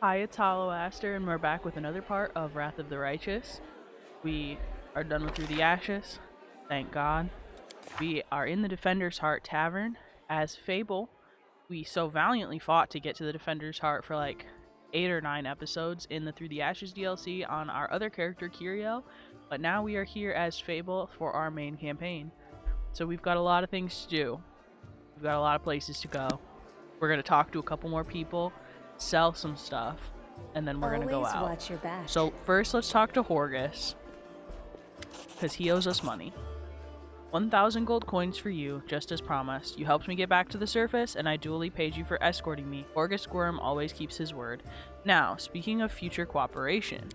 Hi, it's Aster, and we're back with another part of Wrath of the Righteous. We are done with Through the Ashes, thank God. We are in the Defender's Heart Tavern. As Fable, we so valiantly fought to get to the Defender's Heart for like 8 or 9 episodes in the Through the Ashes DLC on our other character, Kiriel, but now we are here as Fable for our main campaign. So we've got a lot of things to do. We've got a lot of places to go. We're going to talk to a couple more people, sell some stuff, and then we're gonna go out. Watch your back. So first let's talk to Horgus, because he owes us money. 1,000 gold coins for you, just as promised. You helped me get back to the surface, and I duly paid you for escorting me. Horgus Squirm always keeps his word. Now, speaking of future cooperation,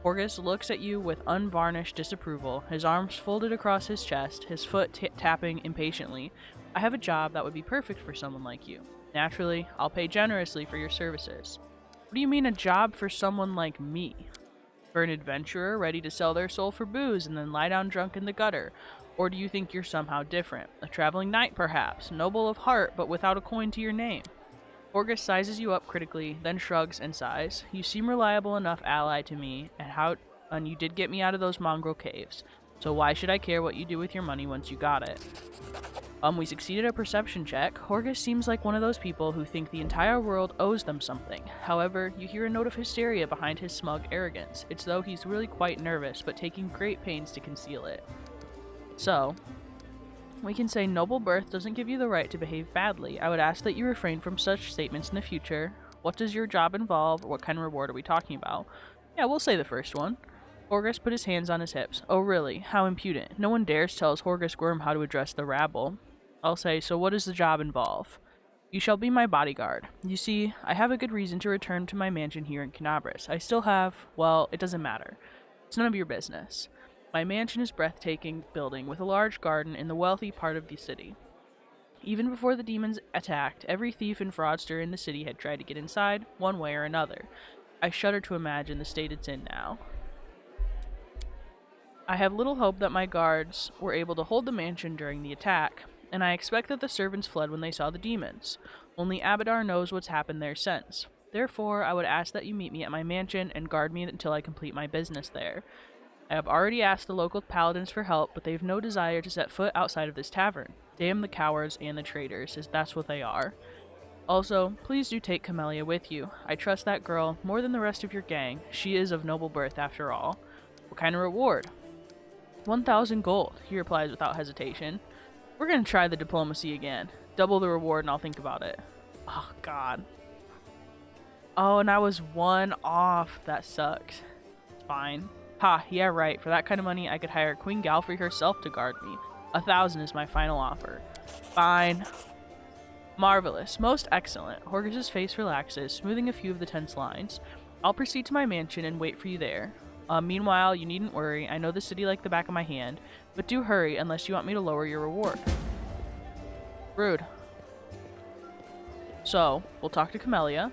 Horgus looks at you with unvarnished disapproval, his arms folded across his chest, his foot tapping impatiently. I have a job that would be perfect for someone like you. Naturally, I'll pay generously for your services. What do you mean a job for someone like me? For an adventurer ready to sell their soul for booze and then lie down drunk in the gutter? Or do you think you're somehow different? A traveling knight, perhaps, noble of heart, but without a coin to your name? Horgus sizes you up critically, then shrugs and sighs. You seem reliable enough ally to me, and you did get me out of those mongrel caves. So why should I care what you do with your money once you got it? We succeeded a perception check. Horgus seems like one of those people who think the entire world owes them something. However, you hear a note of hysteria behind his smug arrogance. It's though he's really quite nervous, but taking great pains to conceal it. So, we can say noble birth doesn't give you the right to behave badly. I would ask that you refrain from such statements in the future. What does your job involve? What kind of reward are we talking about? Yeah, we'll say the first one. Horgus put his hands on his hips. Oh really? How impudent. No one dares tell Horgus Squirm how to address the rabble. I'll say, so what does the job involve? You shall be my bodyguard. You see, I have a good reason to return to my mansion here in Canabris. I still have, well, it doesn't matter. It's none of your business. My mansion is a breathtaking building with a large garden in the wealthy part of the city. Even before the demons attacked, every thief and fraudster in the city had tried to get inside, one way or another. I shudder to imagine the state it's in now. I have little hope that my guards were able to hold the mansion during the attack, and I expect that the servants fled when they saw the demons. Only Abadar knows what's happened there since. Therefore, I would ask that you meet me at my mansion and guard me until I complete my business there. I have already asked the local paladins for help, but they have no desire to set foot outside of this tavern. Damn the cowards and the traitors, as that's what they are. Also, please do take Camellia with you. I trust that girl more than the rest of your gang. She is of noble birth after all. What kind of reward? 1,000 gold, he replies without hesitation. We're gonna try the diplomacy again. Double the reward and I'll think about it. Oh, God. Oh, and I was one off. That sucks. It's fine. Ha, yeah, right. For that kind of money, I could hire Queen Galfrey herself to guard me. 1,000 is my final offer. Fine. Marvelous. Most excellent. Horgus's face relaxes, smoothing a few of the tense lines. I'll proceed to my mansion and wait for you there. Meanwhile, you needn't worry. I know the city like the back of my hand. But do hurry, unless you want me to lower your reward. Rude. So, we'll talk to Camellia.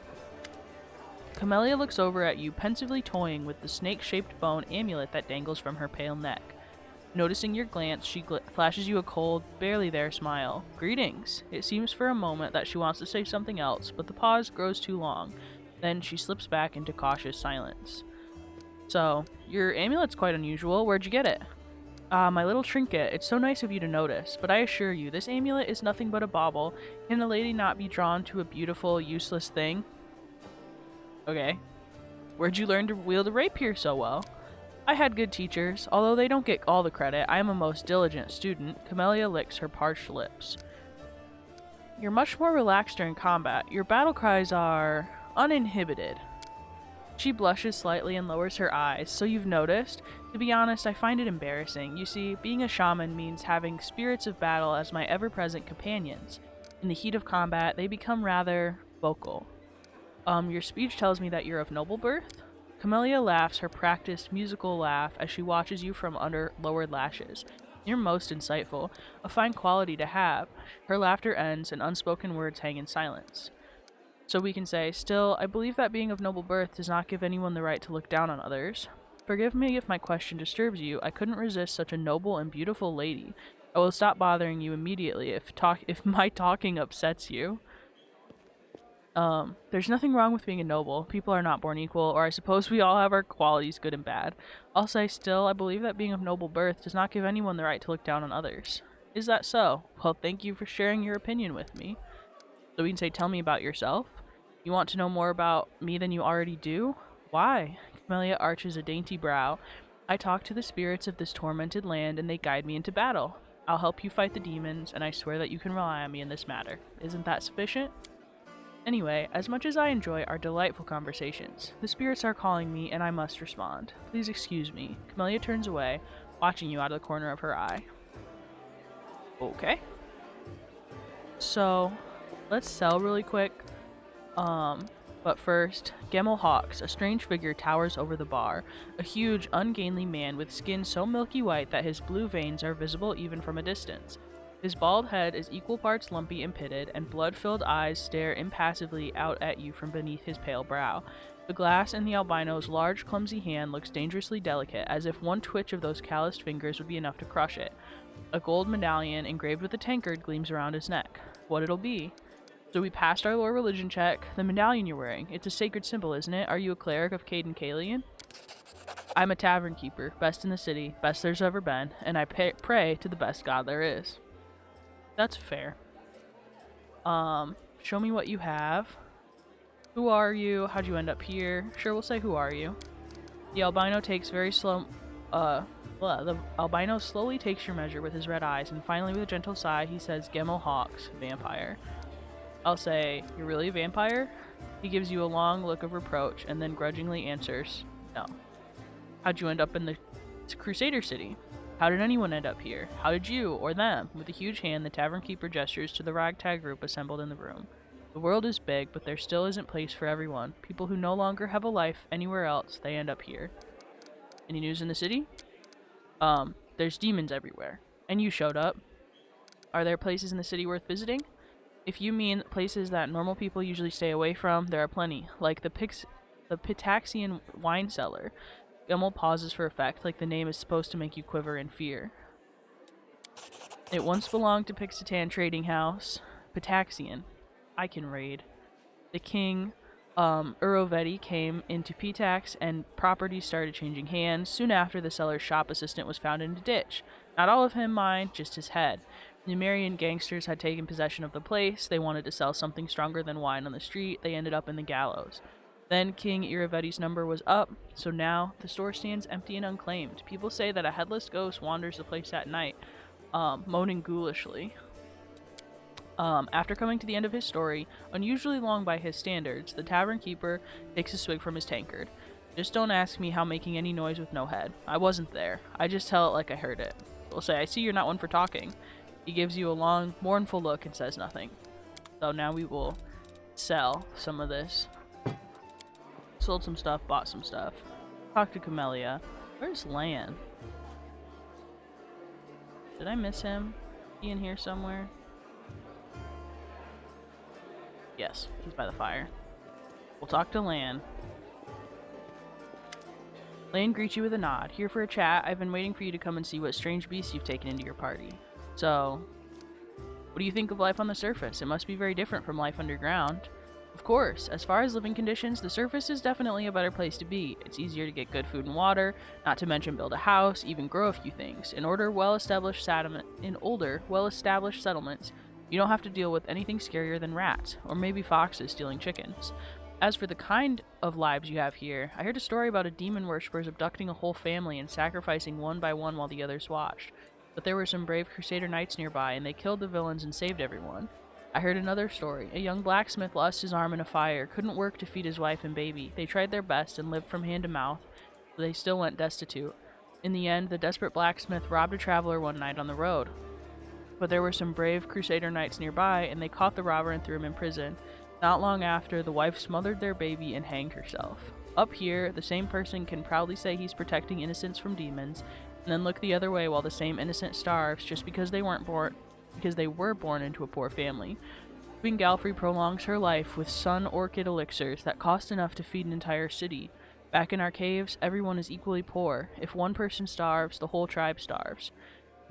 Camellia looks over at you, pensively toying with the snake-shaped bone amulet that dangles from her pale neck. Noticing your glance, she flashes you a cold, barely there smile. Greetings. It seems for a moment that she wants to say something else, but the pause grows too long. Then she slips back into cautious silence. So, your amulet's quite unusual. Where'd you get it? Ah, my little trinket. It's so nice of you to notice, but I assure you, this amulet is nothing but a bauble. Can a lady not be drawn to a beautiful, useless thing? Okay. Where'd you learn to wield a rapier so well? I had good teachers. Although they don't get all the credit, I am a most diligent student. Camellia licks her parched lips. You're much more relaxed during combat. Your battle cries are uninhibited. She blushes slightly and lowers her eyes. So you've noticed? To be honest, I find it embarrassing. You see, being a shaman means having spirits of battle as my ever-present companions. In the heat of combat, they become rather vocal. Your speech tells me that you're of noble birth? Camellia laughs her practiced musical laugh as she watches you from under lowered lashes. You're most insightful, a fine quality to have. Her laughter ends and unspoken words hang in silence. So we can say, still, I believe that being of noble birth does not give anyone the right to look down on others. Forgive me if my question disturbs you. I couldn't resist such a noble and beautiful lady. I will stop bothering you immediately if my talking upsets you. There's nothing wrong with being a noble. People are not born equal, or I suppose we all have our qualities, good and bad. I'll say still, I believe that being of noble birth does not give anyone the right to look down on others. Is that so? Well, thank you for sharing your opinion with me. So we can say, tell me about yourself. You want to know more about me than you already do? Why? Camellia arches a dainty brow. I talk to the spirits of this tormented land, and they guide me into battle. I'll help you fight the demons, and I swear that you can rely on me in this matter. Isn't that sufficient? Anyway, as much as I enjoy our delightful conversations, the spirits are calling me and I must respond. Please excuse me. Camellia turns away, watching you out of the corner of her eye. Okay. So, let's sell really quick. But first, Gemyl Hawks, a strange figure, towers over the bar. A huge, ungainly man with skin so milky white that his blue veins are visible even from a distance. His bald head is equal parts lumpy and pitted, and blood-filled eyes stare impassively out at you from beneath his pale brow. The glass in the albino's large, clumsy hand looks dangerously delicate, as if one twitch of those calloused fingers would be enough to crush it. A gold medallion engraved with a tankard gleams around his neck. What it'll be? So we passed our lore religion check. The medallion you're wearing, it's a sacred symbol, isn't it? Are you a cleric of Caden Kalian? I'm a tavern keeper, best in the city, best there's ever been, and I pray to the best god there is. That's fair. Show me what you have. Who are you? How'd you end up here? Sure, we'll say who are you. The albino takes the albino slowly takes your measure with his red eyes, and finally with a gentle sigh, he says, Gemyl Hawks, vampire. I'll say, you're really a vampire? He gives you a long look of reproach, and then grudgingly answers, no. How'd you end up in the Crusader City? How did anyone end up here? How did you, or them? With a huge hand, the tavern keeper gestures to the ragtag group assembled in the room. The world is big, but there still isn't place for everyone. People who no longer have a life anywhere else, they end up here. Any news in the city? There's demons everywhere. And you showed up. Are there places in the city worth visiting? If you mean places that normal people usually stay away from, there are plenty, like the Pitaxian wine cellar. Gemyl pauses for effect, like the name is supposed to make you quiver in fear. It once belonged to Pixotan Trading House. Pitaxian. I can raid. The king, Uroveti, came into Pitax, and property started changing hands. Soon after, the seller's shop assistant was found in a ditch. Not all of him, mind, just his head. Numerian gangsters had taken possession of the place. They wanted to sell something stronger than wine on the street. They ended up in the gallows. Then King Iroveti's number was up, so now the store stands empty and unclaimed. People say that a headless ghost wanders the place at night, moaning ghoulishly. After coming to the end of his story, unusually long by his standards, the tavern keeper takes a swig from his tankard. Just don't ask me how making any noise with no head. I wasn't there. I just tell it like I heard it. We'll say, I see you're not one for talking. He gives you a long, mournful look and says nothing. So now we will sell some of this. Sold some stuff, bought some stuff. Talked to Camellia. Where's Lann? Did I miss him? Is he in here somewhere? Yes, he's by the fire. We'll talk to Lann. Lann greets you with a nod. Here for a chat. I've been waiting for you to come and see what strange beasts you've taken into your party. So, what do you think of life on the surface? It must be very different from life underground. Of course, as far as living conditions, the surface is definitely a better place to be. It's easier to get good food and water, not to mention build a house, even grow a few things. In older, well-established settlements, you don't have to deal with anything scarier than rats, or maybe foxes stealing chickens. As for the kind of lives you have here, I heard a story about a demon worshippers abducting a whole family and sacrificing one by one while the others watched. But there were some brave Crusader knights nearby, and they killed the villains and saved everyone. I heard another story. A young blacksmith lost his arm in a fire, couldn't work to feed his wife and baby. They tried their best and lived from hand to mouth, but they still went destitute. In the end, the desperate blacksmith robbed a traveler one night on the road. But there were some brave Crusader knights nearby, and they caught the robber and threw him in prison. Not long after, the wife smothered their baby and hanged herself. Up here, the same person can proudly say he's protecting innocents from demons, and then look the other way while the same innocent starves just because they were born into a poor family. Queen Galfrey prolongs her life with sun orchid elixirs that cost enough to feed an entire city. Back in our caves, everyone is equally poor. If one person starves, the whole tribe starves.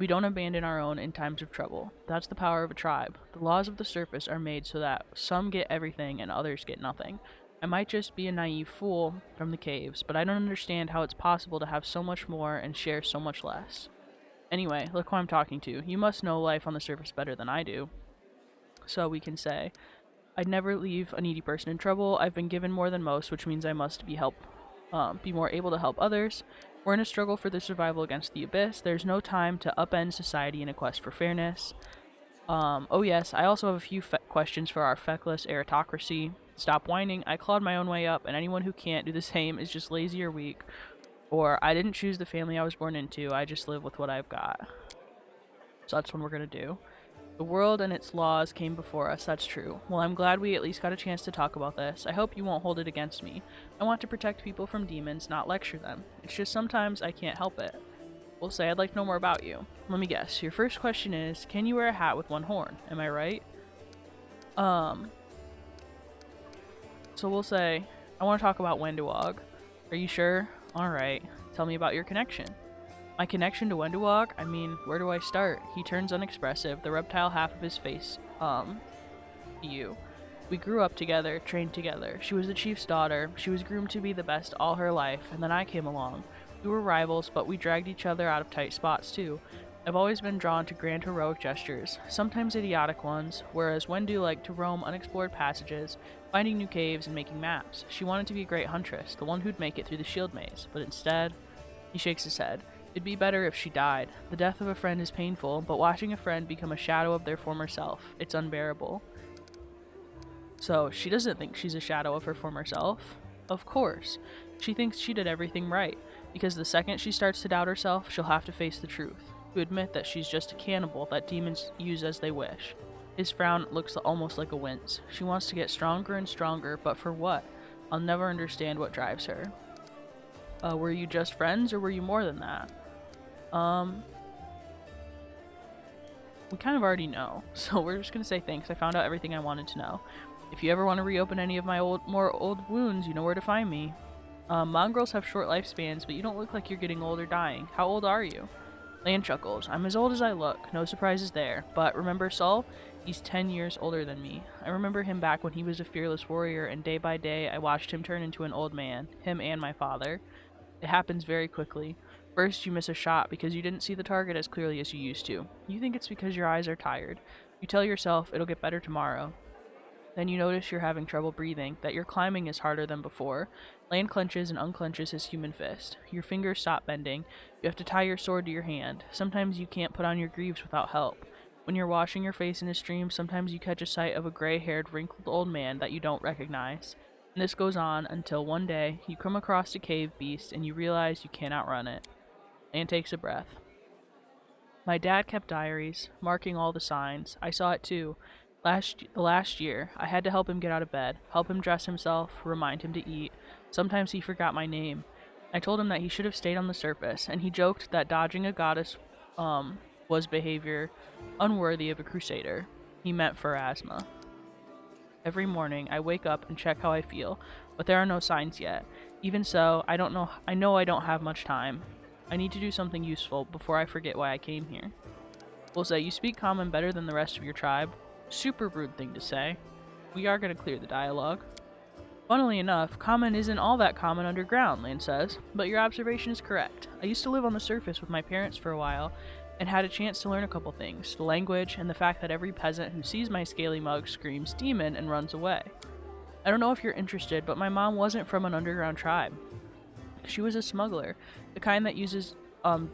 We don't abandon our own in times of trouble. That's the power of a tribe. The laws of the surface are made so that some get everything and others get nothing. I might just be a naive fool from the caves, but I don't understand how it's possible to have so much more and share so much less. Anyway, look who I'm talking to. You must know life on the surface better than I do. So we can say, I'd never leave a needy person in trouble. I've been given more than most, which means I must be more able to help others. We're in a struggle for the survival against the abyss. There's no time to upend society in a quest for fairness. Oh yes, I also have a few questions for our feckless aristocracy. Stop whining. I clawed my own way up, and anyone who can't do the same is just lazy or weak. Or, I didn't choose the family I was born into, I just live with what I've got. So that's what we're gonna do. The world and its laws came before us, that's true. Well, I'm glad we at least got a chance to talk about this. I hope you won't hold it against me. I want to protect people from demons, not lecture them. It's just sometimes I can't help it. We'll say I'd like to know more about you. Let me guess. Your first question is, can you wear a hat with one horn? Am I right? So we'll say, I want to talk about Wenduog. Are you sure? Alright. Tell me about your connection. My connection to Wenduog? I mean, where do I start? He turns unexpressive, the reptile half of his face, you. We grew up together, trained together. She was the chief's daughter. She was groomed to be the best all her life, and then I came along. We were rivals, but we dragged each other out of tight spots, too. I've always been drawn to grand heroic gestures, sometimes idiotic ones, whereas Wendu liked to roam unexplored passages, finding new caves and making maps. She wanted to be a great huntress, the one who'd make it through the shield maze, but instead, he shakes his head. It'd be better if she died. The death of a friend is painful, but watching a friend become a shadow of their former self, it's unbearable. So, she doesn't think she's a shadow of her former self. Of course. She thinks she did everything right, because the second she starts to doubt herself, she'll have to face the truth. To admit that she's just a cannibal that demons use as they wish. His frown looks almost like a wince. She wants to get stronger and stronger, but for what? I'll never understand what drives her. Were you just friends, or were you more than that? We kind of already know, so we're just gonna say thanks. I found out everything I wanted to know. If you ever want to reopen any of my more old wounds, you know where to find me. Mongrels have short lifespans, but you don't look like you're getting old or dying. How old are you? Lann chuckles. I'm as old as I look. No surprises there. But remember Saul? He's 10 years older than me. I remember him back when he was a fearless warrior, and day by day I watched him turn into an old man. Him and my father. It happens very quickly. First, you miss a shot because you didn't see the target as clearly as you used to. You think it's because your eyes are tired. You tell yourself it'll get better tomorrow. Then you notice you're having trouble breathing, that your climbing is harder than before. Lann clenches and unclenches his human fist. Your fingers stop bending. You have to tie your sword to your hand. Sometimes you can't put on your greaves without help. When you're washing your face in a stream, sometimes you catch a sight of a gray-haired, wrinkled old man that you don't recognize. And this goes on until one day, you come across a cave beast and you realize you can't outrun it. Lann takes a breath. My dad kept diaries, marking all the signs. I saw it too. Last year, I had to help him get out of bed, help him dress himself, remind him to eat. Sometimes he forgot my name. I told him that he should have stayed on the surface, and he joked that dodging a goddess was behavior unworthy of a crusader. He meant for asthma. Every morning, I wake up and check how I feel, but there are no signs yet. Even so, I know I don't have much time. I need to do something useful before I forget why I came here. We'll say, you speak common better than the rest of your tribe. Super rude thing to say. We are going to clear the dialogue. Funnily enough, common isn't all that common underground, Lann says, but your observation is correct. I used to live on the surface with my parents for a while, and had a chance to learn a couple things, the language, and the fact that every peasant who sees my scaly mug screams demon and runs away. I don't know if you're interested, but my mom wasn't from an underground tribe. She was a smuggler, the kind that uses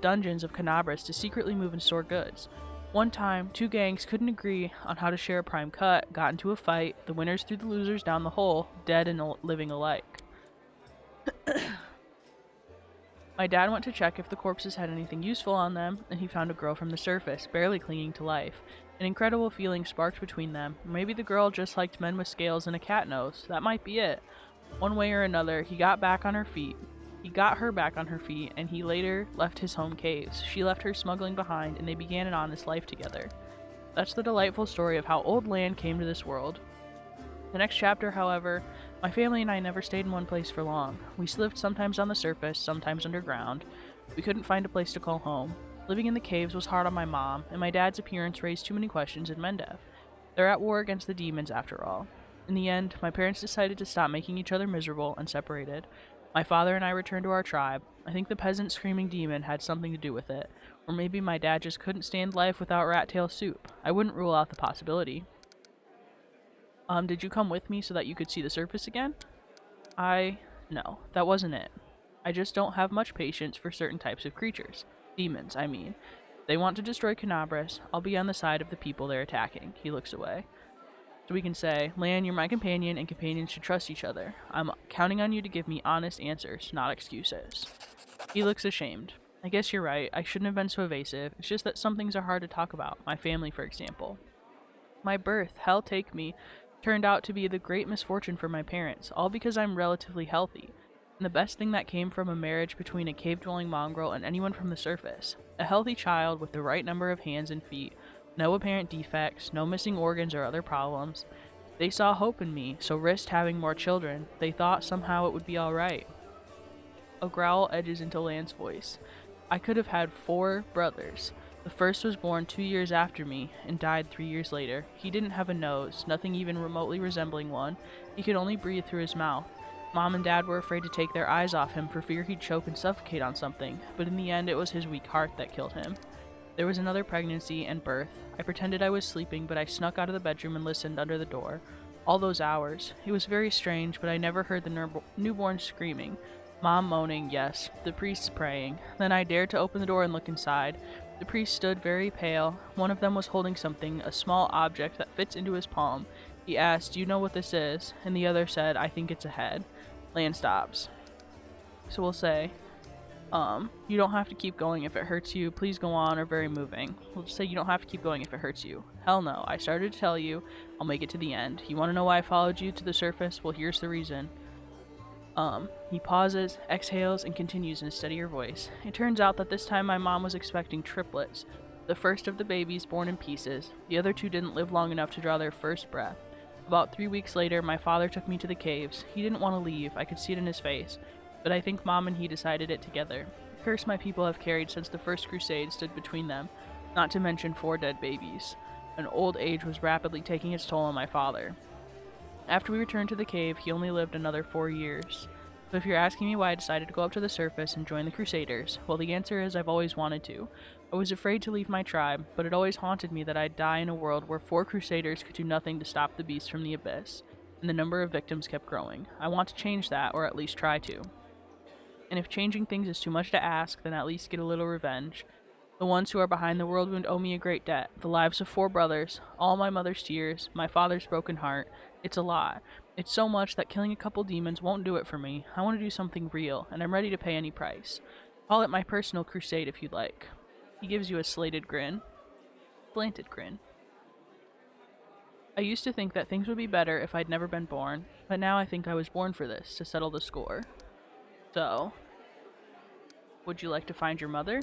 dungeons of Canabras to secretly move and store goods. One time, two gangs couldn't agree on how to share a prime cut, got into a fight, the winners threw the losers down the hole, dead and living alike. My dad went to check if the corpses had anything useful on them, and he found a girl from the surface, barely clinging to life. An incredible feeling sparked between them. Maybe the girl just liked men with scales and a cat nose. That might be it. One way or another, he got her back on her feet, and he later left his home caves. She left her smuggling behind, and they began an honest life together. That's the delightful story of how old Lann came to this world. The next chapter, however, my family and I never stayed in one place for long. We lived sometimes on the surface, sometimes underground. We couldn't find a place to call home. Living in the caves was hard on my mom, and my dad's appearance raised too many questions in Mendev. They're at war against the demons after all. In the end, my parents decided to stop making each other miserable and separated. My father and I returned to our tribe. I think the peasant screaming demon had something to do with it, or maybe my dad just couldn't stand life without rat tail soup. I wouldn't rule out the possibility. Did you come with me so that you could see the surface again? No, that wasn't it. I just don't have much patience for certain types of creatures. Demons, I mean. They want to destroy Canabras. I'll be on the side of the people they're attacking. He looks away. So we can say, Lann, you're my companion, and companions should trust each other. I'm counting on you to give me honest answers, not excuses. He looks ashamed. I guess you're right. I shouldn't have been so evasive. It's just that some things are hard to talk about. My family, for example. My birth, hell take me, turned out to be the great misfortune for my parents, all because I'm relatively healthy. And the best thing that came from a marriage between a cave-dwelling mongrel and anyone from the surface. A healthy child with the right number of hands and feet, no apparent defects, no missing organs or other problems. They saw hope in me, so risked having more children. They thought somehow it would be alright. A growl edges into Lann's voice. I could have had 4 brothers. The first was born 2 years after me, and died 3 years later. He didn't have a nose, nothing even remotely resembling one. He could only breathe through his mouth. Mom and Dad were afraid to take their eyes off him for fear he'd choke and suffocate on something, but in the end it was his weak heart that killed him. There was another pregnancy and birth. I pretended I was sleeping, but I snuck out of the bedroom and listened under the door. All those hours. It was very strange, but I never heard the newborn screaming. Mom moaning, yes. The priests praying. Then I dared to open the door and look inside. The priest stood very pale. One of them was holding something, a small object that fits into his palm. He asked, "Do you know what this is?" And the other said, "I think it's a head." Lann stops. So we'll say, you don't have to keep going if it hurts you. Please go on, or very moving. We'll just say you don't have to keep going if it hurts you. Hell no. I started to tell you. I'll make it to the end. You want to know why I followed you to the surface? Well, here's the reason. He pauses, exhales, and continues in a steadier voice. It turns out that this time my mom was expecting triplets. The first of the babies born in pieces. The other 2 didn't live long enough to draw their first breath. About 3 weeks later, my father took me to the caves. He didn't want to leave. I could see it in his face. But I think Mom and he decided it together. The curse my people have carried since the first crusade stood between them, not to mention 4 dead babies. An old age was rapidly taking its toll on my father. After we returned to the cave, he only lived another 4 years. So if you're asking me why I decided to go up to the surface and join the Crusaders, well, the answer is I've always wanted to. I was afraid to leave my tribe, but it always haunted me that I'd die in a world where 4 Crusaders could do nothing to stop the beast from the abyss, and the number of victims kept growing. I want to change that, or at least try to. And if changing things is too much to ask, then at least get a little revenge. The ones who are behind the world wound owe me a great debt. The lives of 4 brothers, all my mother's tears, my father's broken heart. It's a lot. It's so much that killing a couple demons won't do it for me. I want to do something real, and I'm ready to pay any price. Call it my personal crusade if you'd like. He gives you a slanted grin. I used to think that things would be better if I'd never been born, but now I think I was born for this, to settle the score. So, would you like to find your mother?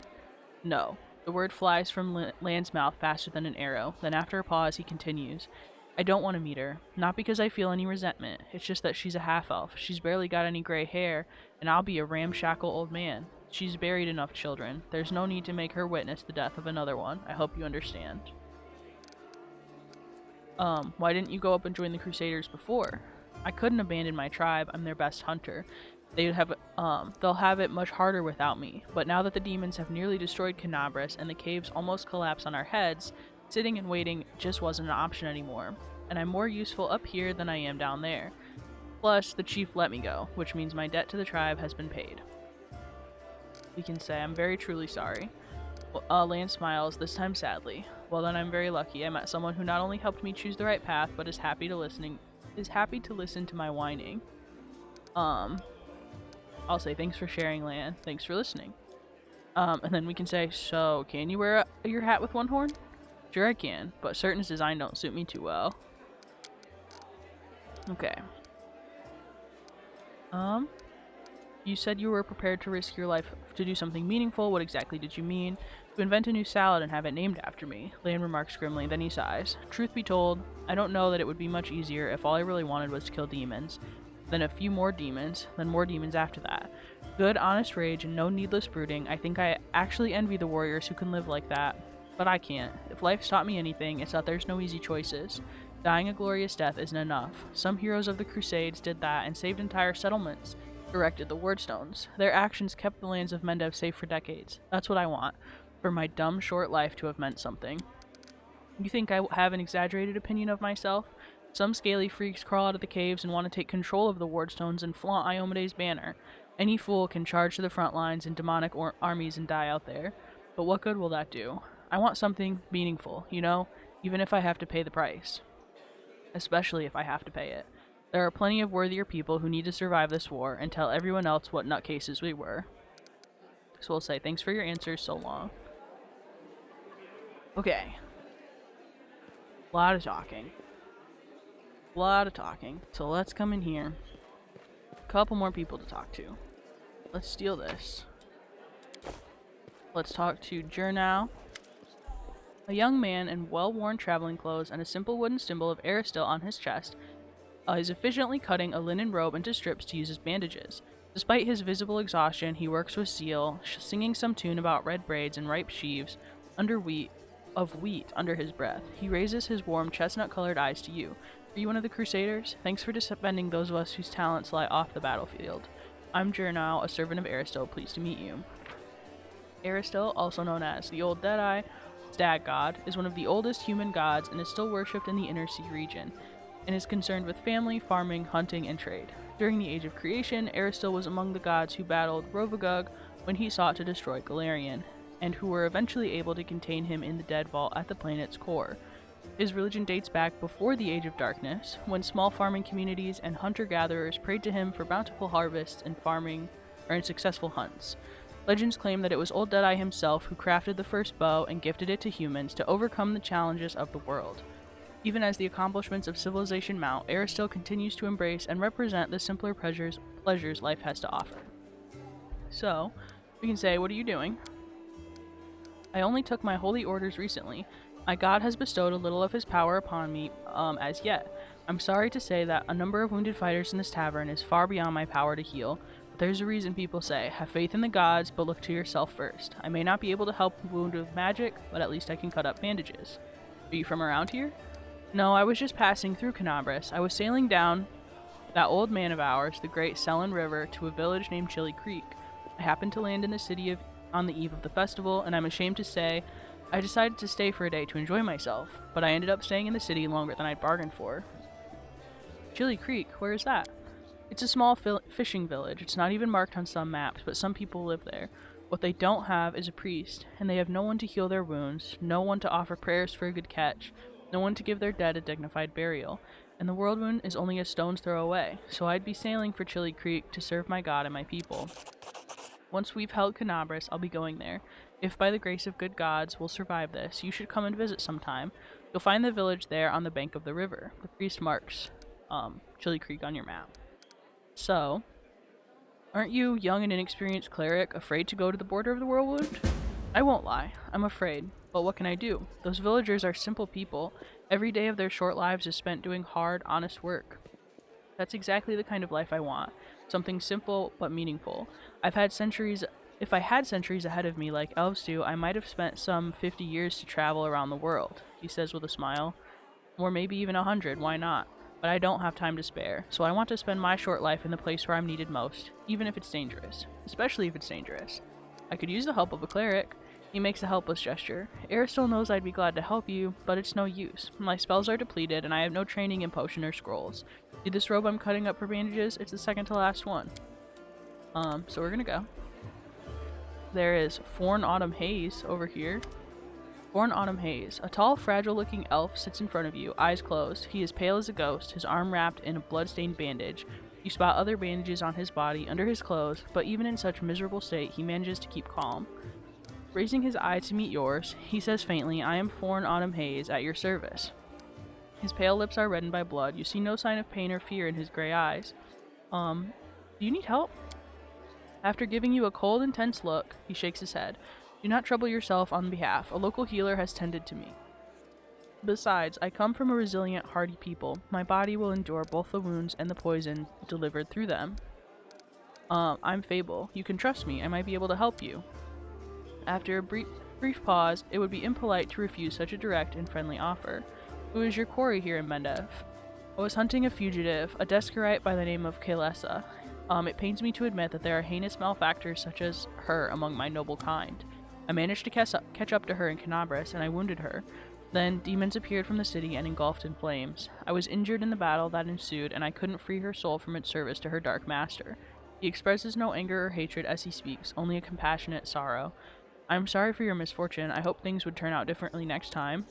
No. The word flies from Lann's mouth faster than an arrow. Then after a pause, he continues. I don't want to meet her. Not because I feel any resentment. It's just that she's a half-elf. She's barely got any gray hair, and I'll be a ramshackle old man. She's buried enough children. There's no need to make her witness the death of another one. I hope you understand. Why didn't you go up and join the Crusaders before? I couldn't abandon my tribe. I'm their best hunter. They'll have it much harder without me. But now that the demons have nearly destroyed Canabras and the caves almost collapse on our heads, sitting and waiting just wasn't an option anymore. And I'm more useful up here than I am down there. Plus, the chief let me go, which means my debt to the tribe has been paid. We can say, I'm very truly sorry. Lann smiles, this time sadly. Well then, I'm very lucky. I met someone who not only helped me choose the right path, but is happy to listen to my whining. I'll say thanks for sharing, Lann. Thanks for listening. And then we can say, so, can you wear your hat with one horn? Sure I can, but certain design don't suit me too well. Okay. You said you were prepared to risk your life to do something meaningful. What exactly did you mean? To invent a new salad and have it named after me, Lann remarks grimly, then he sighs. Truth be told, I don't know that it would be much easier if all I really wanted was to kill demons. Then a few more demons, then more demons after that. Good, honest rage and no needless brooding. I think I actually envy the warriors who can live like that. But I can't. If life's taught me anything, it's that there's no easy choices. Dying a glorious death isn't enough. Some heroes of the Crusades did that and saved entire settlements, erected the wardstones. Their actions kept the lands of Mendev safe for decades. That's what I want, for my dumb, short life to have meant something. You think I have an exaggerated opinion of myself? Some scaly freaks crawl out of the caves and want to take control of the wardstones and flaunt Iomede's banner. Any fool can charge to the front lines in demonic armies and die out there. But what good will that do? I want something meaningful, you know, even if I have to pay the price. Especially if I have to pay it. There are plenty of worthier people who need to survive this war and tell everyone else what nutcases we were. So we'll say thanks for your answers so long. Okay. A lot of talking. So let's come in here. A couple more people to talk to. Let's steal this. Let's talk to Jernaugh. A young man in well-worn traveling clothes and a simple wooden symbol of Aristil on his chest is efficiently cutting a linen robe into strips to use as bandages. Despite his visible exhaustion, he works with zeal, singing some tune about red braids and ripe sheaves of wheat under his breath. He raises his warm chestnut-colored eyes to you. Are you one of the Crusaders? Thanks for defending those of us whose talents lie off the battlefield. I'm Jernaugh, a servant of Aristil, pleased to meet you. Aristil, also known as the Old Deadeye, Stag God, is one of the oldest human gods and is still worshipped in the Inner Sea region, and is concerned with family, farming, hunting, and trade. During the Age of Creation, Aristil was among the gods who battled Rovagug when he sought to destroy Galarian, and who were eventually able to contain him in the Dead Vault at the planet's core. His religion dates back before the Age of Darkness, when small farming communities and hunter-gatherers prayed to him for bountiful harvests and successful hunts. Legends claim that it was Old Deadeye himself who crafted the first bow and gifted it to humans to overcome the challenges of the world. Even as the accomplishments of civilization mount, Aristil continues to embrace and represent the simpler pleasures life has to offer. So, we can say, what are you doing? I only took my holy orders recently. My god has bestowed a little of his power upon me, as yet. I'm sorry to say that a number of wounded fighters in this tavern is far beyond my power to heal, but there's a reason people say, have faith in the gods, but look to yourself first. I may not be able to help wound with magic, but at least I can cut up bandages. Are you from around here? No, I was just passing through Canabras. I was sailing down that old man of ours, the great Selin River, to a village named Chili Creek. I happened to land in the city on the eve of the festival, and I'm ashamed to say I decided to stay for a day to enjoy myself, but I ended up staying in the city longer than I'd bargained for. Chili Creek, where is that? It's a small fishing village. It's not even marked on some maps, but some people live there. What they don't have is a priest, and they have no one to heal their wounds, no one to offer prayers for a good catch, no one to give their dead a dignified burial, and the world wound is only a stone's throw away, so I'd be sailing for Chili Creek to serve my god and my people. Once we've held Canabras, I'll be going there. If by the grace of good gods we'll survive this, you should come and visit sometime. You'll find the village there on the bank of the river. The priest marks Chili Creek on your map. So, aren't you, young and inexperienced cleric, afraid to go to the border of the whirlwind? I won't lie, I'm afraid, but what can I do? Those villagers are simple people. Every day of their short lives is spent doing hard, honest work. That's exactly the kind of life I want. Something simple but meaningful. If I had centuries ahead of me like elves do, I might have spent some 50 years to travel around the world, he says with a smile. Or maybe even 100, why not? But I don't have time to spare, so I want to spend my short life in the place where I'm needed most, even if it's dangerous. Especially if it's dangerous. I could use the help of a cleric. He makes a helpless gesture. Aristil knows I'd be glad to help you, but it's no use. My spells are depleted, and I have no training in potion or scrolls. See this robe I'm cutting up for bandages? It's the second to last one. So we're gonna go. There is Forn Autumn Haze over here. Forn Autumn Haze. A tall, fragile-looking elf sits in front of you, eyes closed. He is pale as a ghost, his arm wrapped in a blood-stained bandage. You spot other bandages on his body, under his clothes, but even in such miserable state, he manages to keep calm. Raising his eye to meet yours, he says faintly, I am Forn Autumn Haze, at your service. His pale lips are reddened by blood. You see no sign of pain or fear in his gray eyes. Do you need help? After giving you a cold, intense look, he shakes his head. Do not trouble yourself on behalf. A local healer has tended to me. Besides, I come from a resilient, hardy people. My body will endure both the wounds and the poison delivered through them. I'm Fable. You can trust me. I might be able to help you. After a brief pause, it would be impolite to refuse such a direct and friendly offer. Who is your quarry here in Mendev? I was hunting a fugitive, a Descarite by the name of Kalesa. It pains me to admit that there are heinous malefactors such as her among my noble kind. I managed to catch up to her in Canabras, and I wounded her. Then, demons appeared from the city and engulfed in flames. I was injured in the battle that ensued, and I couldn't free her soul from its service to her dark master. He expresses no anger or hatred as he speaks, only a compassionate sorrow. I am sorry for your misfortune. I hope things would turn out differently next time.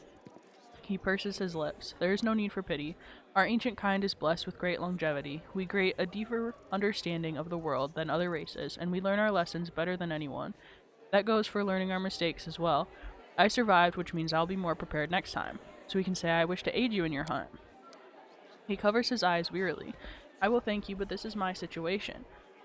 He purses his lips. There is no need for pity. Our ancient kind is blessed with great longevity. We gain a deeper understanding of the world than other races, and we learn our lessons better than anyone. That goes for learning our mistakes as well. I survived, which means I'll be more prepared next time. So we can say I wish to aid you in your hunt. He covers his eyes wearily. I will thank you, but this is my situation,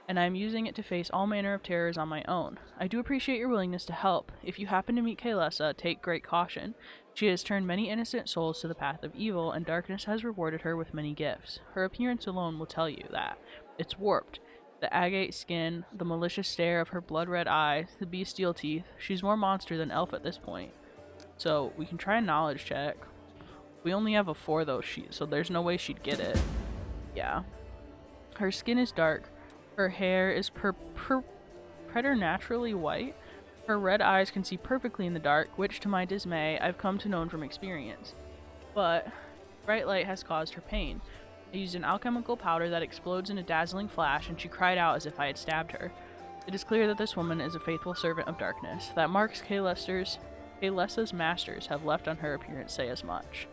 and I am using it to face all manner of terrors on my own. I do appreciate your willingness to help. If you happen to meet Kalesa, take great caution. She has turned many innocent souls to the path of evil, and darkness has rewarded her with many gifts. Her appearance alone will tell you that. It's warped. The agate skin, the malicious stare of her blood-red eyes, the bestial teeth. She's more monster than elf at this point. So, we can try a knowledge check. We only have a 4 though, so there's no way she'd get it. Yeah. Her skin is dark. Her hair is preternaturally white. Her red eyes can see perfectly in the dark, which, to my dismay, I've come to know from experience. But, bright light has caused her pain. I used an alchemical powder that explodes in a dazzling flash, and she cried out as if I had stabbed her. It is clear that this woman is a faithful servant of darkness. That marks Kalesa's masters have left on her appearance say as much.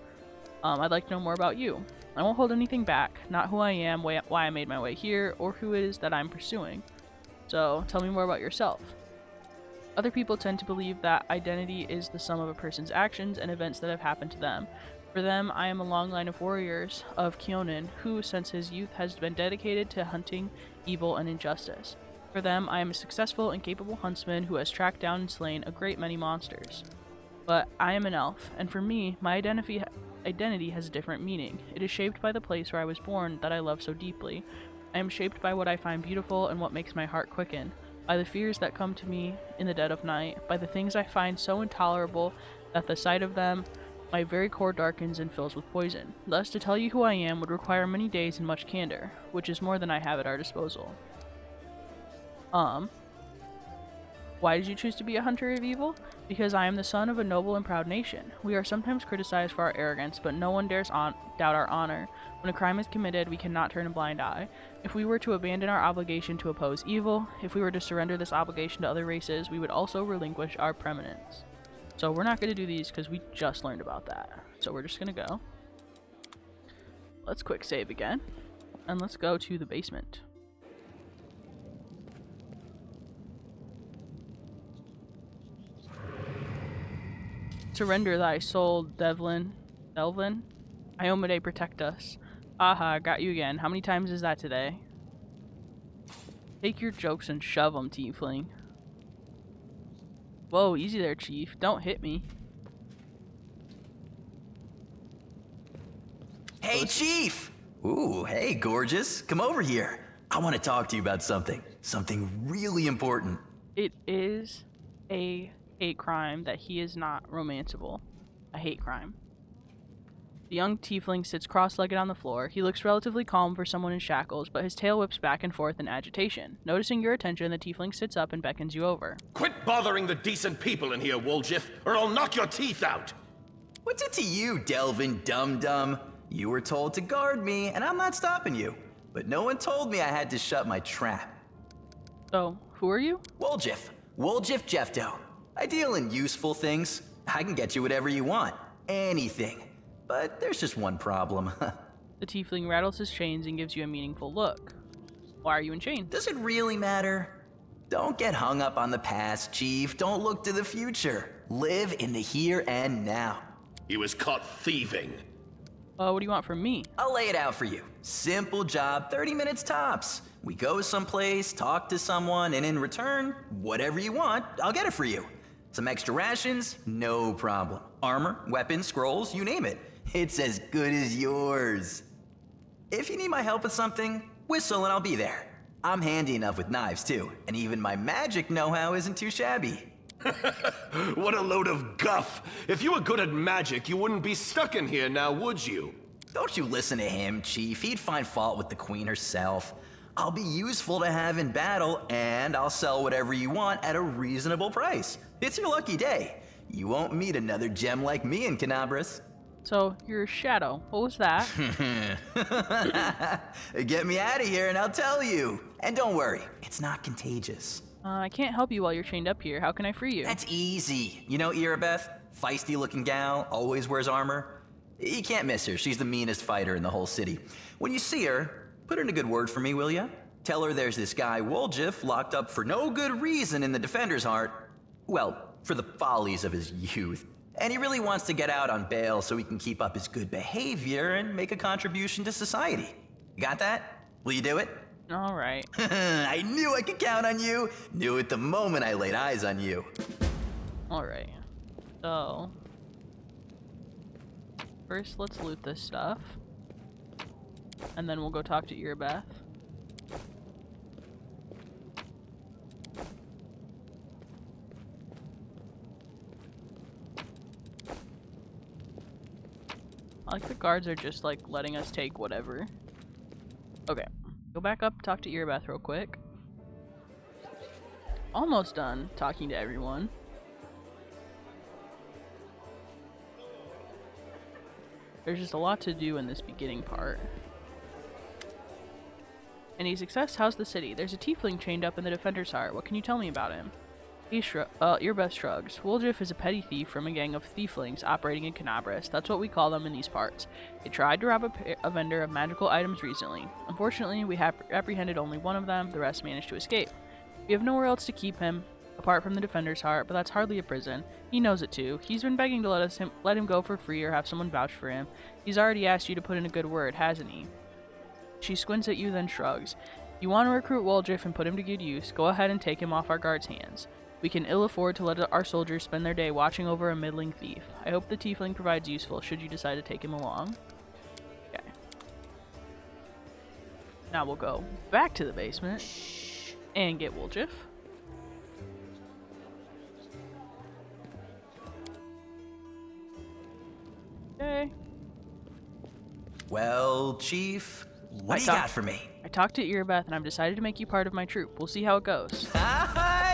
I'd like to know more about you. I won't hold anything back, not who I am, why I made my way here, or who it is that I'm pursuing. So, tell me more about yourself. Other people tend to believe that identity is the sum of a person's actions and events that have happened to them. For them, I am a long line of warriors of Kionin, who, since his youth, has been dedicated to hunting evil and injustice. For them, I am a successful and capable huntsman who has tracked down and slain a great many monsters. But I am an elf, and for me, my identity has a different meaning. It is shaped by the place where I was born that I love so deeply. I am shaped by what I find beautiful and what makes my heart quicken, by the fears that come to me in the dead of night, by the things I find so intolerable that the sight of them my very core darkens and fills with poison. Thus, to tell you who I am would require many days and much candor, which is more than I have at our disposal. Why did you choose to be a hunter of evil? Because I am the son of a noble and proud nation. We are sometimes criticized for our arrogance, but no one dares doubt our honor. When a crime is committed, we cannot turn a blind eye. If we were to abandon our obligation to oppose evil, if we were to surrender this obligation to other races, we would also relinquish our preeminence. So we're not going to do these because we just learned about that. So we're just going to go. Let's quick save again. And let's go to the basement. Surrender thy soul, Delvin. Iomade, protect us. Aha, got you again. How many times is that today? Take your jokes and shove them, tiefling. Whoa, easy there, Chief. Don't hit me. Hey, Chief! Ooh, hey, gorgeous. Come over here. I want to talk to you about something. Something really important. It is a hate crime that he is not romanceable. A hate crime. The young tiefling sits cross-legged on the floor. He looks relatively calm for someone in shackles, but his tail whips back and forth in agitation. Noticing your attention, the tiefling sits up and beckons you over. Quit bothering the decent people in here, woljif, or I'll knock your teeth out! What's it to you, Delvin Dum-Dum? You were told to guard me, and I'm not stopping you. But no one told me I had to shut my trap. So, who are you? Woljif. Woljif Jefto. I deal in useful things. I can get you whatever you want. Anything. But there's just one problem. The tiefling rattles his chains and gives you a meaningful look. Why are you in chains? Does it really matter? Don't get hung up on the past, Chief. Don't look to the future. Live in the here and now. He was caught thieving. What do you want from me? I'll lay it out for you. Simple job, 30 minutes tops. We go someplace, talk to someone, and in return, whatever you want, I'll get it for you. Some extra rations? No problem. Armor, weapons, scrolls, you name it. It's as good as yours. If you need my help with something, whistle and I'll be there. I'm handy enough with knives too, and even my magic know-how isn't too shabby. What a load of guff! If you were good at magic, you wouldn't be stuck in here now, would you? Don't you listen to him, Chief. He'd find fault with the Queen herself. I'll be useful to have in battle, and I'll sell whatever you want at a reasonable price. It's your lucky day. You won't meet another gem like me in Canabras. So, you're a shadow. What was that? Get me out of here and I'll tell you. And don't worry, it's not contagious. I can't help you while you're chained up here. How can I free you? That's easy. You know Irabeth? Feisty looking gal, always wears armor. You can't miss her. She's the meanest fighter in the whole city. When you see her, put in a good word for me, will ya? Tell her there's this guy Woljif locked up for no good reason in the Defender's Heart. Well, for the follies of his youth. And he really wants to get out on bail so he can keep up his good behavior and make a contribution to society. You got that? Will you do it? All right. I knew I could count on you. Knew it the moment I laid eyes on you. All right. So, first let's loot this stuff. And then we'll go talk to Irabeth. Like the guards are just like letting us take whatever. Okay, go back up, talk to Irabeth real quick. Almost done talking to everyone. There's just a lot to do in this beginning part. Any success? How's the city? There's a tiefling chained up in the Defender's Heart. What can you tell me about him? Irabeth shrugs. Woljif is a petty thief from a gang of thieflings operating in Canabras. That's what we call them in these parts. They tried to rob a vendor of magical items recently. Unfortunately, we have apprehended only one of them. The rest managed to escape. We have nowhere else to keep him, apart from the Defender's Heart, but that's hardly a prison. He knows it too. He's been begging to let him go for free or have someone vouch for him. He's already asked you to put in a good word, hasn't he? She squints at you, then shrugs. You want to recruit Woljif and put him to good use, go ahead and take him off our guards' hands. We can ill afford to let our soldiers spend their day watching over a middling thief. I hope the tiefling provides useful should you decide to take him along. Okay. Now we'll go back to the basement and get Woljif. Okay. Well, Chief, what do you got for me? I talked to Irabeth and I've decided to make you part of my troop. We'll see how it goes.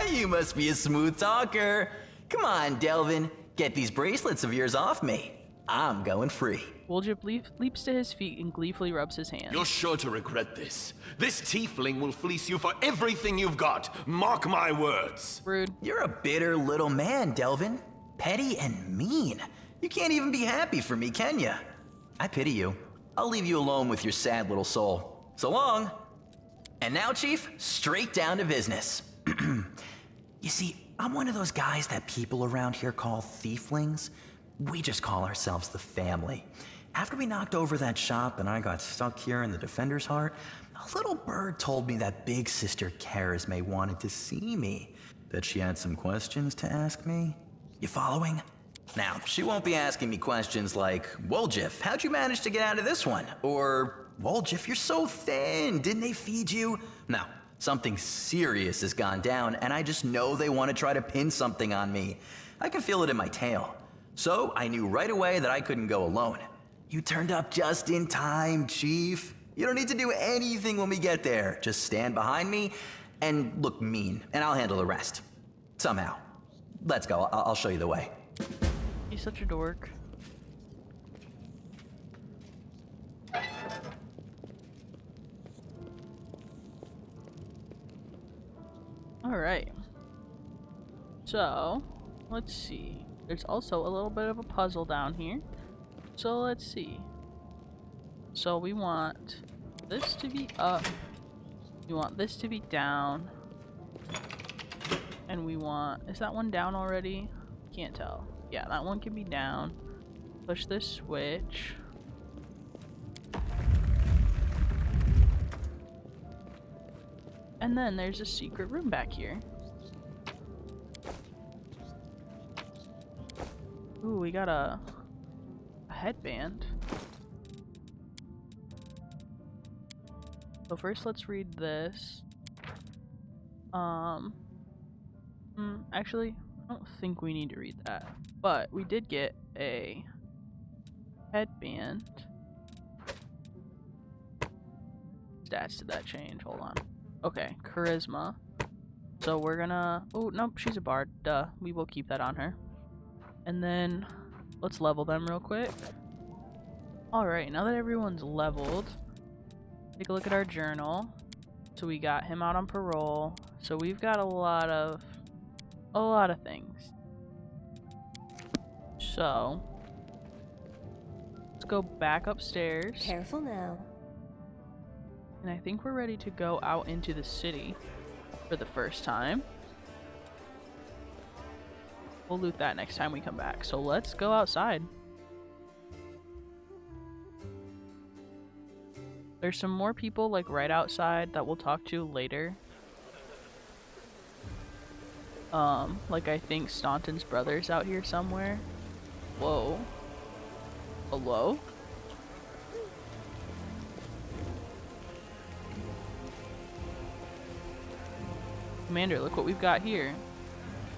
You must be a smooth talker. Come on, Delvin. Get these bracelets of yours off me. I'm going free. Woljif leaps to his feet and gleefully rubs his hands. You're sure to regret this. This tiefling will fleece you for everything you've got. Mark my words. Rude. You're a bitter little man, Delvin. Petty and mean. You can't even be happy for me, can ya? I pity you. I'll leave you alone with your sad little soul. So long. And now, Chief, straight down to business. You see, I'm one of those guys that people around here call thieflings. We just call ourselves the family. After we knocked over that shop and I got stuck here in the Defender's Heart, a little bird told me that big sister Charisme wanted to see me. That she had some questions to ask me. You following? Now, she won't be asking me questions like, Woljif, how'd you manage to get out of this one? Or, Woljif, you're so thin, didn't they feed you? No, something serious has gone down, and I just know they want to try to pin something on me. I can feel it in my tail. So I knew right away that I couldn't go alone. You turned up just in time, Chief. You don't need to do anything when we get there. Just stand behind me and look mean, and I'll handle the rest. Somehow. Let's go, I'll show you the way. He's such a dork. Alright. So, let's see. There's also a little bit of a puzzle down here. So let's see. So we want this to be up. We want this to be down. And we want... Is that one down already? Can't tell. Yeah, that one can be down. Push this switch. And then there's a secret room back here. Ooh, we got a headband. So first let's read this. Actually, I don't think we need to read that. But we did get a headband. Stats did that change? Hold on. Okay, charisma. So we're gonna... Oh, nope, she's a bard. Duh. We will keep that on her. And then let's level them real quick. Alright, now that everyone's leveled, take a look at our journal. So we got him out on parole. So we've got a lot of things. So let's go back upstairs. Careful now. And I think we're ready to go out into the city for the first time. We'll loot that next time we come back. So let's go outside. There's some more people like right outside that we'll talk to later. Like I think Staunton's brother's out here somewhere. Whoa. Hello? Commander, look what we've got here.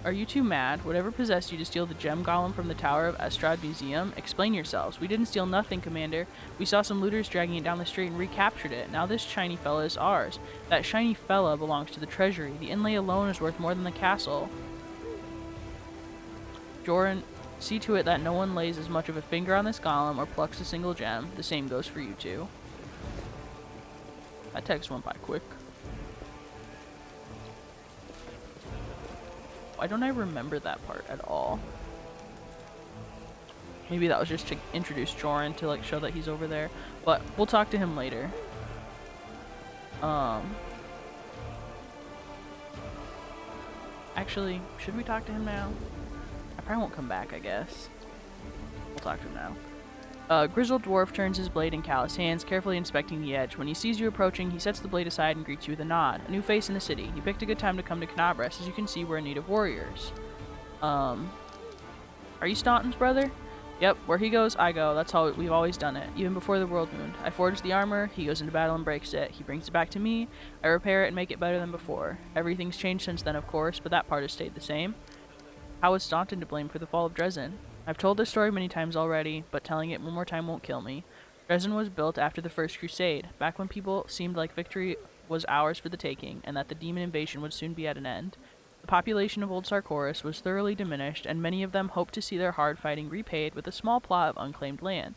Are you too mad? Whatever possessed you to steal the gem golem from the Tower of Estrad Museum? Explain yourselves. We didn't steal nothing, Commander. We saw some looters dragging it down the street and recaptured it. Now this shiny fella is ours. That shiny fella belongs to the treasury. The inlay alone is worth more than the castle. Joran, see to it that no one lays as much of a finger on this golem or plucks a single gem. The same goes for you two. That text went by quick. Why don't I remember that part at all? Maybe that was just to introduce Joran to like show that he's over there. But we'll talk to him later. Actually, should we talk to him now? I probably won't come back, I guess. We'll talk to him now. Grizzled dwarf turns his blade in calloused hands, carefully inspecting the edge. When he sees you approaching, he sets the blade aside and greets you with a nod. A new face in the city. He picked a good time to come to Knabras. As you can see, we're in need of warriors. Are you Staunton's brother? Yep, where he goes, I go. That's how we've always done it, even before the world wound. I forge the armor, he goes into battle and breaks it. He brings it back to me, I repair it and make it better than before. Everything's changed since then, of course, but that part has stayed the same. How is Staunton to blame for the fall of Dresden? I've told this story many times already, but telling it one more time won't kill me. Dresden was built after the First Crusade, back when people seemed like victory was ours for the taking, and that the demon invasion would soon be at an end. The population of Old Sarkoris was thoroughly diminished, and many of them hoped to see their hard fighting repaid with a small plot of unclaimed land.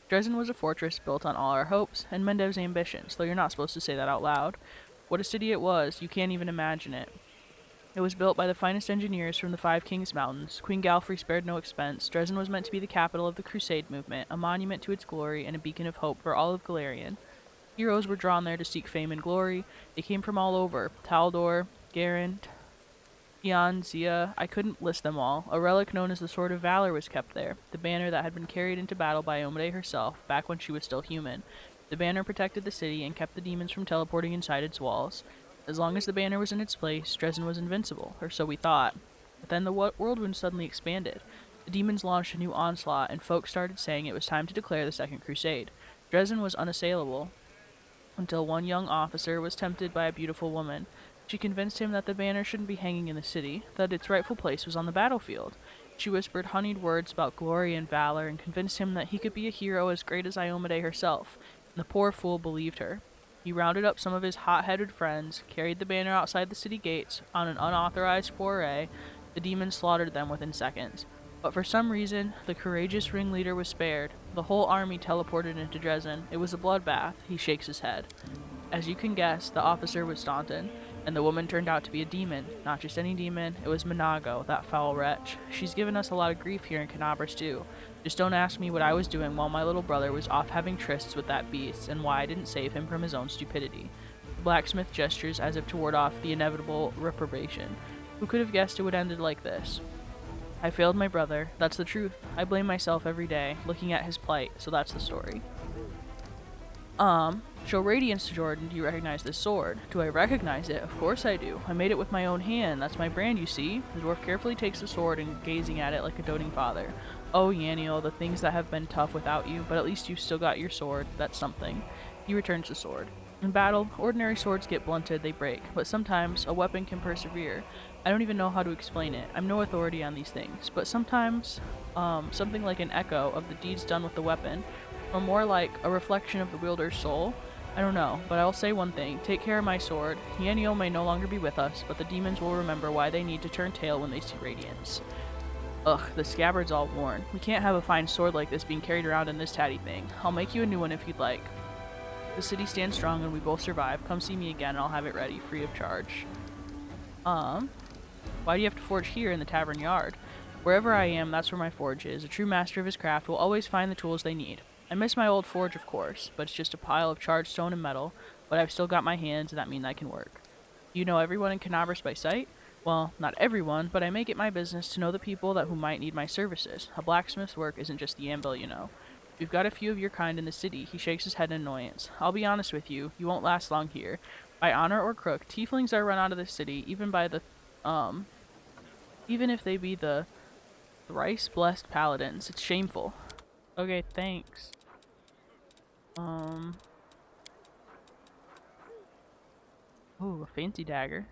Dresden was a fortress built on all our hopes, and Mendev's ambitions, though you're not supposed to say that out loud. What a city it was, you can't even imagine it. It was built by the finest engineers from the Five Kings Mountains. Queen Galfrey spared no expense. Dresden was meant to be the capital of the Crusade movement, a monument to its glory and a beacon of hope for all of Galarian. Heroes were drawn there to seek fame and glory. They came from all over. Taldor, Garand, Ian, Zia, I couldn't list them all. A relic known as the Sword of Valor was kept there, the banner that had been carried into battle by Omade herself, back when she was still human. The banner protected the city and kept the demons from teleporting inside its walls. As long as the banner was in its place, Dresden was invincible, or so we thought. But then the world wound suddenly expanded. The demons launched a new onslaught, and folks started saying it was time to declare the Second Crusade. Dresden was unassailable, until one young officer was tempted by a beautiful woman. She convinced him that the banner shouldn't be hanging in the city, that its rightful place was on the battlefield. She whispered honeyed words about glory and valor, and convinced him that he could be a hero as great as Iomade herself. And the poor fool believed her. He rounded up some of his hot-headed friends, carried the banner outside the city gates on an unauthorized foray. The demons slaughtered them within seconds. But for some reason, the courageous ringleader was spared. The whole army teleported into Dresden. It was a bloodbath. He shakes his head. As you can guess, the officer was Staunton, and the woman turned out to be a demon. Not just any demon, it was Minago, that foul wretch. She's given us a lot of grief here in Knabras too. Just don't ask me what I was doing while my little brother was off having trysts with that beast, and why I didn't save him from his own stupidity. The blacksmith gestures as if to ward off the inevitable reprobation. Who could have guessed it would end like this? I failed my brother, that's the truth. I blame myself every day, looking at his plight, so that's the story. Show radiance to Jordan. Do you recognize this sword? Do I recognize it? Of course I do. I made it with my own hand. That's my brand, you see. The dwarf carefully takes the sword and gazing at it like a doting father. Oh, Yaniel, the things that have been tough without you, but at least you've still got your sword. That's something. He returns the sword. In battle, ordinary swords get blunted, they break, but sometimes a weapon can persevere. I don't even know how to explain it. I'm no authority on these things, but sometimes something like an echo of the deeds done with the weapon, or more like a reflection of the wielder's soul. I don't know, but I'll say one thing. Take care of my sword. Yanio may no longer be with us, but the demons will remember why they need to turn tail when they see radiance. Ugh, the scabbard's all worn. We can't have a fine sword like this being carried around in this tatty thing. I'll make you a new one if you'd like. The city stands strong and we both survive. Come see me again and I'll have it ready, free of charge. Why do you have to forge here in the tavern yard? Wherever I am, that's where my forge is. A true master of his craft will always find the tools they need. I miss my old forge, of course, but it's just a pile of charred stone and metal, but I've still got my hands and that means I can work. You know everyone in Canabras by sight? Well, not everyone, but I make it my business to know the people who might need my services. A blacksmith's work isn't just the anvil, you know. We've got a few of your kind in the city. He shakes his head in annoyance. I'll be honest with you, you won't last long here. By honor or crook, tieflings are run out of the city, even if they be the thrice blessed paladins. It's shameful. Okay, thanks. Ooh, a fancy dagger.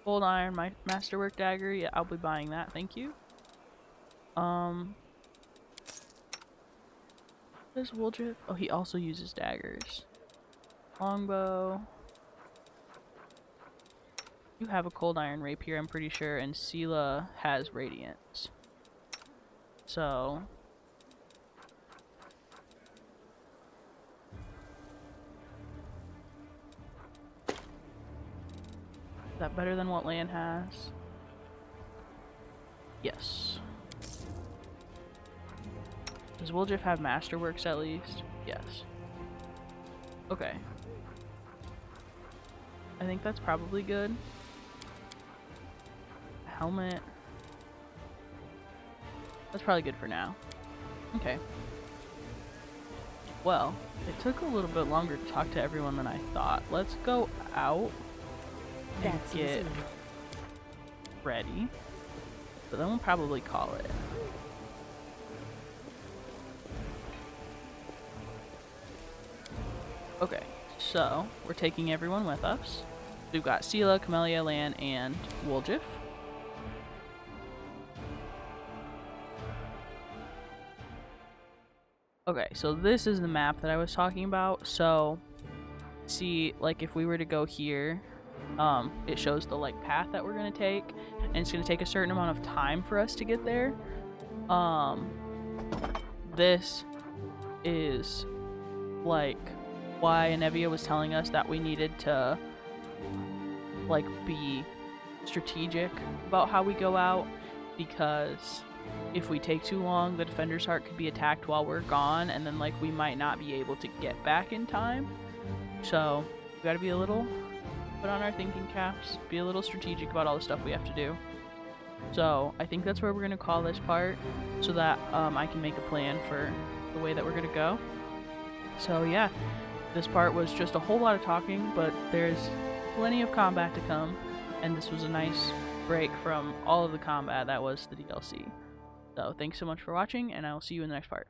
Cold iron, my masterwork dagger. Yeah, I'll be buying that. Thank you. Does woljif? Oh, he also uses daggers. Longbow. You have a cold iron rapier, I'm pretty sure, and Sela has radiance. So is that better than what Lann has? Yes. Does woljif have masterworks at least? Yes. Okay. I think that's probably good. Helmet. That's probably good for now. Okay. Well, it took a little bit longer to talk to everyone than I thought. Let's go out and get ready. But then we'll probably call it. Okay, so we're taking everyone with us. We've got Sela, Camellia, Lann, and woljif. Okay, so this is the map that I was talking about. So, see, like if we were to go here, it shows the like path that we're gonna take, and it's gonna take a certain amount of time for us to get there. This is like why Anevia was telling us that we needed to like be strategic about how we go out, because if we take too long, the defender's heart could be attacked while we're gone, and then like we might not be able to get back in time. So we gotta be a little, put on our thinking caps, be a little strategic about all the stuff we have to do. So I think that's where we're gonna call this part, so that I can make a plan for the way that we're gonna go. So yeah, this part was just a whole lot of talking, but there's plenty of combat to come, and this was a nice break from all of the combat that was the DLC. So thanks so much for watching, and I will see you in the next part.